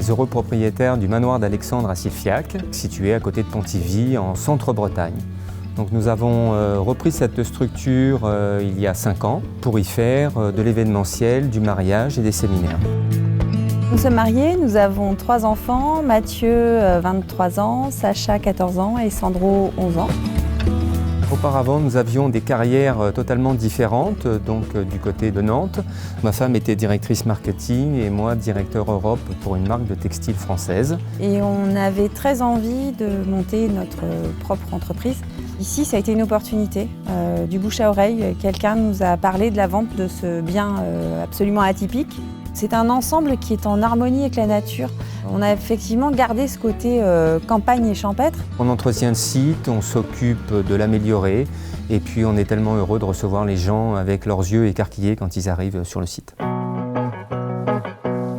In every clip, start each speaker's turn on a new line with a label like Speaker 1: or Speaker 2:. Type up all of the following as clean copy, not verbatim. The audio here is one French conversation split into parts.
Speaker 1: les heureux propriétaires du manoir d'Alexandre à Silfiac, situé à côté de Pontivy, en centre-Bretagne. Donc nous avons repris cette structure il y a 5 ans pour y faire de l'événementiel, du mariage et des séminaires.
Speaker 2: Nous sommes mariés, nous avons 3 enfants, Mathieu 23 ans, Sacha 14 ans et Sandro 11 ans.
Speaker 1: Auparavant, nous avions des carrières totalement différentes, donc du côté de Nantes. Ma femme était directrice marketing et moi directeur Europe pour une marque de textile française.
Speaker 2: Et on avait très envie de monter notre propre entreprise. Ici, ça a été une opportunité, du bouche à oreille. Quelqu'un nous a parlé de la vente de ce bien absolument atypique. C'est un ensemble qui est en harmonie avec la nature. On a effectivement gardé ce côté campagne et champêtre.
Speaker 1: On entretient le site, on s'occupe de l'améliorer et puis on est tellement heureux de recevoir les gens avec leurs yeux écarquillés quand ils arrivent sur le site.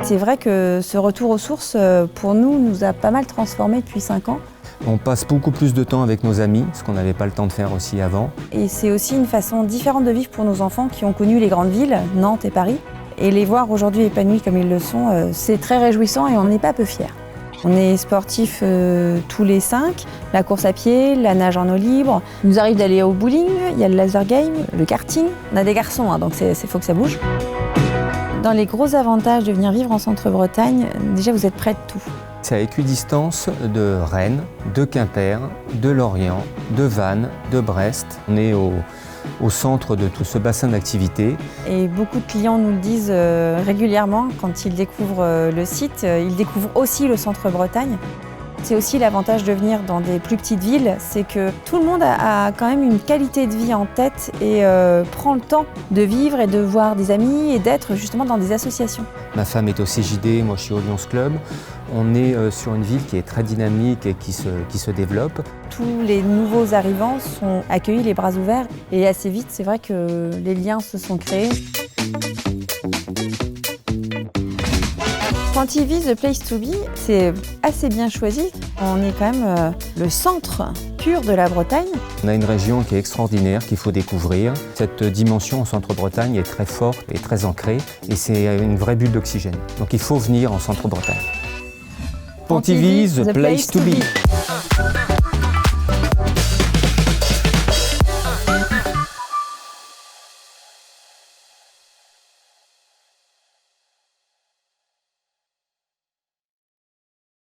Speaker 2: C'est vrai que ce retour aux sources, pour nous a pas mal transformés depuis 5 ans.
Speaker 1: On passe beaucoup plus de temps avec nos amis, ce qu'on n'avait pas le temps de faire aussi avant.
Speaker 2: Et c'est aussi une façon différente de vivre pour nos enfants qui ont connu les grandes villes, Nantes et Paris. Et les voir aujourd'hui épanouis comme ils le sont, c'est très réjouissant et on n'est pas peu fiers. On est sportifs tous les 5, la course à pied, la nage en eau libre. Il nous arrive d'aller au bowling, il y a le laser game, le karting. On a des garçons, hein, donc il faut que ça bouge. Dans les gros avantages de venir vivre en Centre-Bretagne, déjà vous êtes près de tout.
Speaker 1: C'est à équidistance de Rennes, de Quimper, de Lorient, de Vannes, de Brest. On est au centre de tout ce bassin d'activité.
Speaker 2: Et beaucoup de clients nous le disent régulièrement quand ils découvrent le site. Ils découvrent aussi le Centre-Bretagne. C'est aussi l'avantage de venir dans des plus petites villes, c'est que tout le monde a quand même une qualité de vie en tête et prend le temps de vivre et de voir des amis et d'être justement dans des associations.
Speaker 1: Ma femme est au CJD, moi je suis au Lions Club. On est sur une ville qui est très dynamique et qui se développe.
Speaker 2: Tous les nouveaux arrivants sont accueillis les bras ouverts et assez vite, c'est vrai que les liens se sont créés. Pontivy, The Place to Be, c'est assez bien choisi. On est quand même le centre pur de la Bretagne.
Speaker 1: On a une région qui est extraordinaire, qu'il faut découvrir. Cette dimension en Centre-Bretagne est très forte et très ancrée et c'est une vraie bulle d'oxygène. Donc il faut venir en Centre-Bretagne. Pontivy, The Place to Be.